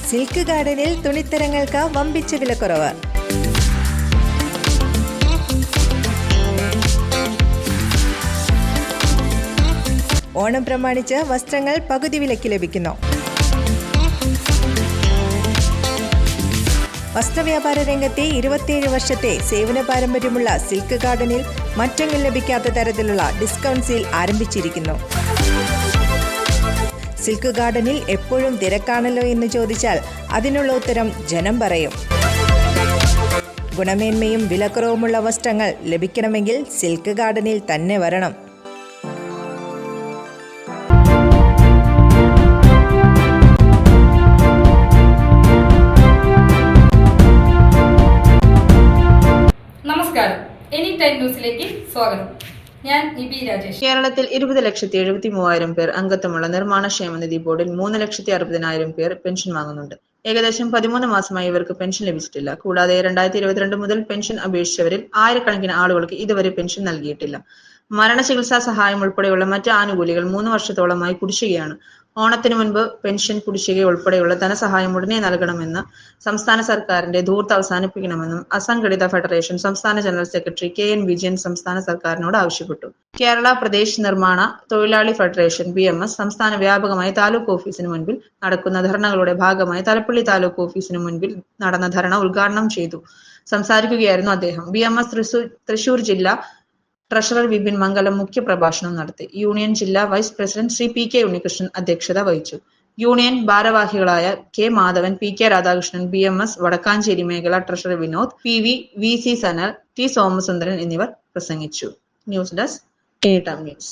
Silk ഗാർഡനിൽ തുണിത്തരങ്ങൾക്ക് വമ്പിച്ച വിലക്കുറവ്. ഓണം പ്രമാണിച്ച് വസ്ത്രങ്ങൾ പകുതി വിലയ്ക്ക് ലഭിക്കുന്നു. വസ്ത്രവ്യാപാര രംഗത്തെ 27 വർഷത്തെ സേവന പാരമ്പര്യമുള്ള സിൽക്ക് ഗാർഡനിൽ മറ്റെങ്ങും ലഭിക്കാത്ത തരത്തിലുള്ള ഡിസ്കൗണ്ട് സെയിൽ ആരംഭിച്ചിരിക്കുന്നു. സിൽക്ക് ഗാർഡനിൽ എപ്പോഴും തിരക്കാണല്ലോ എന്ന് ചോദിച്ചാൽ അതിനുള്ള ഉത്തരം ജനം പറയും. ഗുണമേന്മയും വിലക്കുറവുമുള്ള വസ്ത്രങ്ങൾ ലഭിക്കണമെങ്കിൽ സിൽക്ക് ഗാർഡനിൽ തന്നെ വരണം. നമസ്കാരം, എനി ടൈം ന്യൂസിലേക്ക് സ്വാഗതം. ഞാൻ നിബി രാജേഷ്. കേരളത്തിൽ 20,73,000 പേർ അംഗത്വമുള്ള നിർമ്മാണ ക്ഷേമനിധി ബോർഡിൽ 3,60,000 പേർ പെൻഷൻ വാങ്ങുന്നുണ്ട്. ഏകദേശം 13 മാസമായി ഇവർക്ക് പെൻഷൻ ലഭിച്ചിട്ടില്ല. കൂടാതെ 2022 മുതൽ പെൻഷൻ അപേക്ഷിച്ചവരിൽ ആയിരക്കണക്കിന് ആളുകൾക്ക് ഇതുവരെ പെൻഷൻ നൽകിയിട്ടില്ല. മരണ ചികിത്സാ സഹായം ഉൾപ്പെടെയുള്ള മറ്റ് ആനുകൂല്യങ്ങൾ 3 വർഷത്തോളമായി കുടിശ്ശികയാണ്. ഓണത്തിന് മുൻപ് പെൻഷൻ കുടിശ്ശിക ഉൾപ്പെടെയുള്ള ധനസഹായം ഉടനെ നൽകണമെന്ന് സംസ്ഥാന സർക്കാരിന്റെ ധൂർത്ത് അവസാനിപ്പിക്കണമെന്നും അസംഘടിത ഫെഡറേഷൻ സംസ്ഥാന ജനറൽ സെക്രട്ടറി KN വിജയൻ സംസ്ഥാന സർക്കാരിനോട് ആവശ്യപ്പെട്ടു. കേരള പ്രദേശ് നിർമ്മാണ തൊഴിലാളി ഫെഡറേഷൻ BMS സംസ്ഥാന വ്യാപകമായി താലൂക്ക് ഓഫീസിന് മുൻപിൽ നടക്കുന്ന ധർണകളുടെ ഭാഗമായി തലപ്പള്ളി താലൂക്ക് ഓഫീസിന് മുൻപിൽ നടന്ന ധർണ ഉദ്ഘാടനം ചെയ്തു സംസാരിക്കുകയായിരുന്നു അദ്ദേഹം. BMS തൃശൂർ ജില്ലാ ട്രഷറർ വിപിൻ മംഗലം മുഖ്യപ്രഭാഷണം നടത്തി. യൂണിയൻ ജില്ലാ vice president Shri PK Unnikrishnan അധ്യക്ഷത വഹിച്ചു. യൂണിയൻ ഭാരവാഹികളായ K Madhavan, PK Radhakrishnan, BMS Vadakkanchery മേഖല treasurer Vinod, PV, VC Sanal, T Somasundaran എന്നിവർ പ്രസംഗിച്ചു. News desk, any time news.